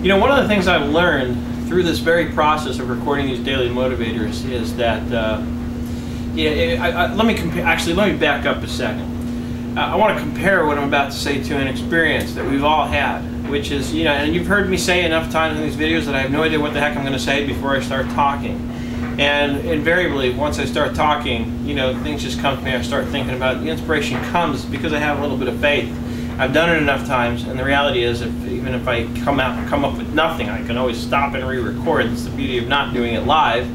You know, one of the things I've learned through this very process of recording these daily motivators is that, let me back up a second. I want to compare what I'm about to say to an experience that we've all had, which is, you know, and you've heard me say enough times in these videos that I have no idea what the heck I'm going to say before I start talking. And invariably, once I start talking, you know, things just come to me. I start thinking about it. The inspiration comes because I have a little bit of faith. I've done it enough times, and the reality is, even if I come up with nothing, I can always stop and re-record. It's the beauty of not doing it live.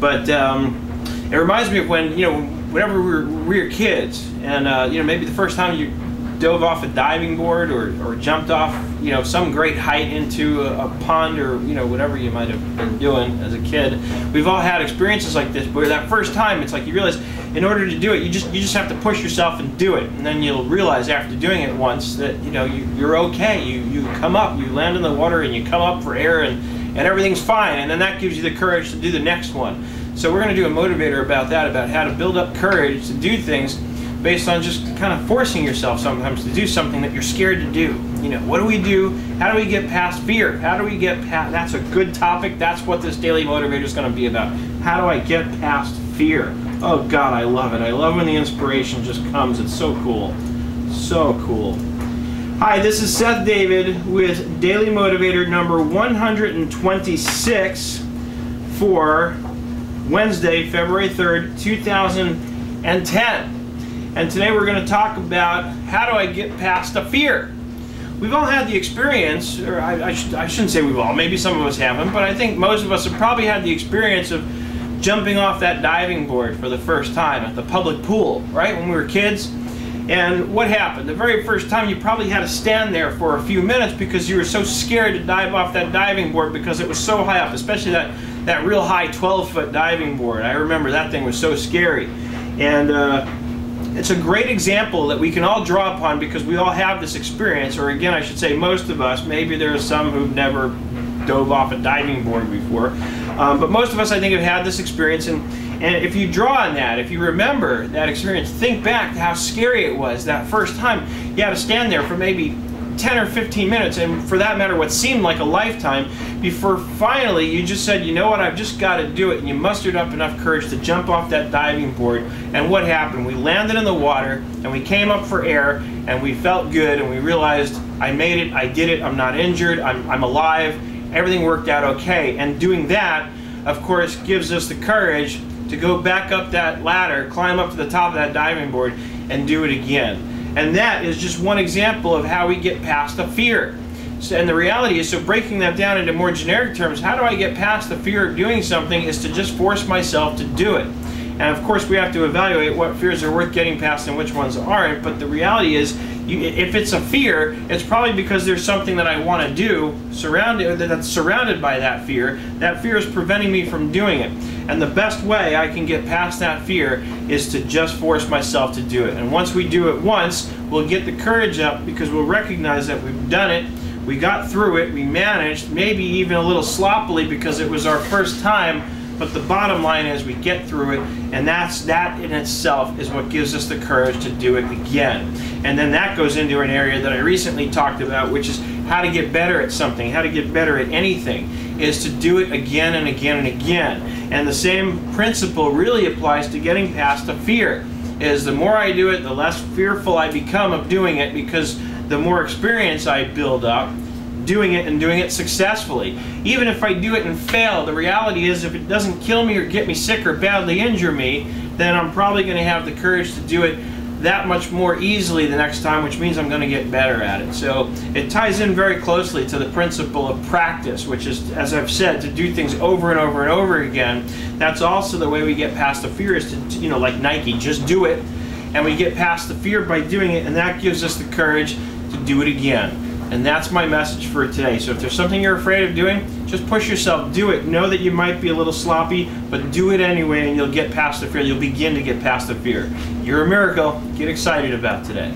But it reminds me of when, you know, whenever we were kids, and you know, maybe the first time you dove off a diving board or jumped off, you know, some great height into a pond, or, you know, whatever you might have been doing as a kid. We've all had experiences like this, but that first time, it's like you realize in order to do it, you just have to push yourself and do it, and then you'll realize after doing it once that, you know, you're okay. You come up, you land in the water, and you come up for air, and everything's fine, and then that gives you the courage to do the next one. So we're going to do a motivator about that, about how to build up courage to do things based on just kind of forcing yourself sometimes to do something that you're scared to do. You know, what do we do? How do we get past fear? How do we get past, that's a good topic. That's what this daily motivator is going to be about. How do I get past fear? Oh God, I love it. I love when the inspiration just comes. It's so cool. So cool. Hi, this is Seth David with Daily Motivator number 126 for Wednesday, February 3rd, 2010. And today we're going to talk about how do I get past a fear. We've all had the experience, or I shouldn't say we've all, maybe some of us haven't, but I think most of us have probably had the experience of jumping off that diving board for the first time at the public pool, right, when we were kids. And what happened? The very first time you probably had to stand there for a few minutes because you were so scared to dive off that diving board because it was so high up, especially that real high 12-foot diving board. I remember that thing was so scary. And it's a great example that we can all draw upon because we all have this experience, or again, I should say most of us. Maybe there are some who've never dove off a diving board before. But most of us, I think, have had this experience, and if you draw on that, if you remember that experience, think back to how scary it was that first time you had to stand there for maybe 10 or 15 minutes, and for that matter, what seemed like a lifetime, before finally you just said, you know what, I've just got to do it, and you mustered up enough courage to jump off that diving board. And what happened? We landed in the water, and we came up for air, and we felt good, and we realized, I made it, I did it, I'm not injured, I'm alive, everything worked out okay. And doing that, of course, gives us the courage to go back up that ladder, climb up to the top of that diving board, and do it again. And that is just one example of how we get past the fear. So, and the reality is, so breaking that down into more generic terms, how do I get past the fear of doing something is to just force myself to do it. And of course we have to evaluate what fears are worth getting past and which ones aren't, but the reality is, if it's a fear, it's probably because there's something that I want to do that's surrounded by that fear. That fear is preventing me from doing it. And the best way I can get past that fear is to just force myself to do it. And once we do it once, we'll get the courage up because we'll recognize that we've done it, we got through it, we managed, maybe even a little sloppily because it was our first time, but the bottom line is we get through it, and that in itself is what gives us the courage to do it again. And then that goes into an area that I recently talked about, which is how to get better at something, how to get better at anything, is to do it again and again and again. And the same principle really applies to getting past a fear, is the more I do it, the less fearful I become of doing it, because the more experience I build up doing it and doing it successfully. Even if I do it and fail, the reality is if it doesn't kill me or get me sick or badly injure me, then I'm probably going to have the courage to do it that much more easily the next time, which means I'm going to get better at it. So it ties in very closely to the principle of practice, which is, as I've said, to do things over and over and over again. That's also the way we get past the fear, is to, you know, like Nike, just do it. And we get past the fear by doing it, and that gives us the courage to do it again. And that's my message for today. So if there's something you're afraid of doing, just push yourself, do it. Know that you might be a little sloppy, but do it anyway, and you'll get past the fear. You'll begin to get past the fear. You're a miracle. Get excited about today.